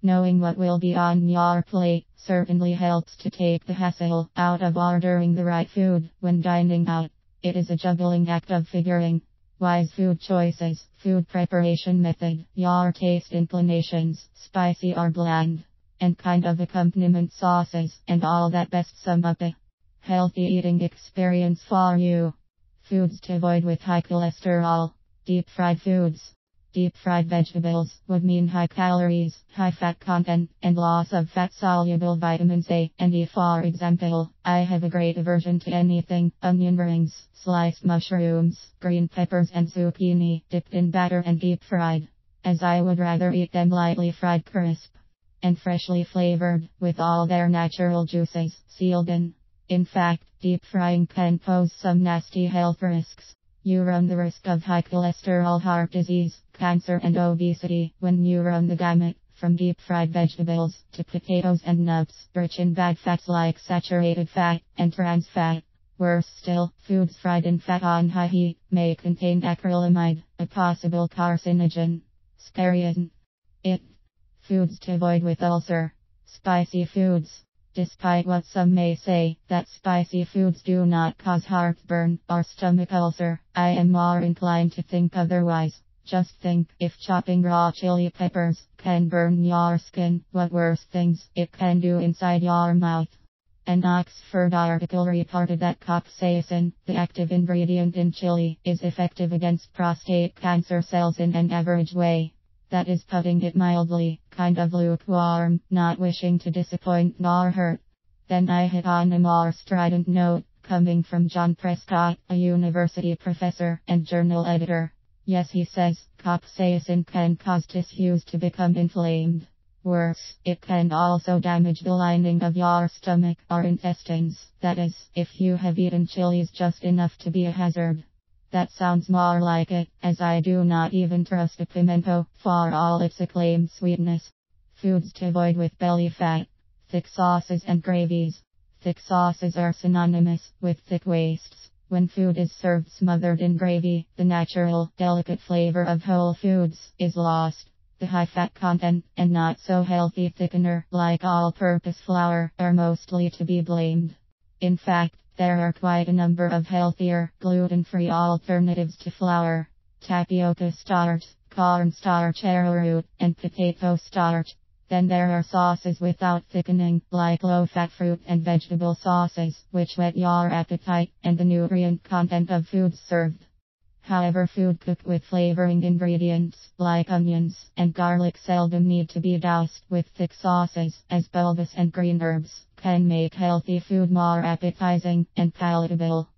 Knowing what will be on your plate certainly helps to take the hassle out of ordering the right food when dining out. It is a juggling act of figuring wise food choices, food preparation method, your taste inclinations, spicy or bland, and kind of accompaniment sauces, and all that best sum up a healthy eating experience for you. Foods to avoid with high cholesterol. Deep fried foods. Deep fried vegetables would mean high calories, high fat content, and loss of fat soluble vitamins A and E. For example, I have a great aversion to anything onion rings, sliced mushrooms, green peppers, and zucchini dipped in batter and deep fried, as I would rather eat them lightly fried crisp and freshly flavored with all their natural juices sealed in. In fact, deep frying can pose some nasty health risks. You run the risk of high cholesterol, heart disease, cancer, and obesity when you run the gamut from deep fried vegetables to potatoes and nuts, rich in bad fats like saturated fat and trans fat. Worse still, foods fried in fat on high heat may contain acrylamide, a possible carcinogen. Scary. Foods to avoid with ulcer. Spicy foods. Despite what some may say, that spicy foods do not cause heartburn or stomach ulcer, I am more inclined to think otherwise. Just think, if chopping raw chili peppers can burn your skin, what worse things it can do inside your mouth. An Oxford article reported that capsaicin, the active ingredient in chili, is effective against prostate cancer cells in an average way. That is putting it mildly, kind of lukewarm, not wishing to disappoint nor hurt. Then I hit on a more strident note, coming from John Prescott, a university professor and journal editor. Yes, he says, capsaicin can cause tissues to become inflamed. Worse, it can also damage the lining of your stomach or intestines. That is, if you have eaten chilies just enough to be a hazard. That sounds more like it, as I do not even trust a pimento, for all its acclaimed sweetness. Foods to avoid with belly fat. Thick sauces and gravies. Thick sauces are synonymous with thick wastes. When food is served smothered in gravy, the natural, delicate flavor of whole foods is lost. The high fat content and not so healthy thickener, like all-purpose flour, are mostly to be blamed. In fact, there are quite a number of healthier, gluten-free alternatives to flour. Tapioca starch, corn starch, arrowroot, and potato starch. Then there are sauces without thickening, like low-fat fruit and vegetable sauces, which whet your appetite and the nutrient content of foods served. However, food cooked with flavoring ingredients, like onions and garlic, seldom need to be doused with thick sauces, as bulbous and green herbs can make healthy food more appetizing and palatable.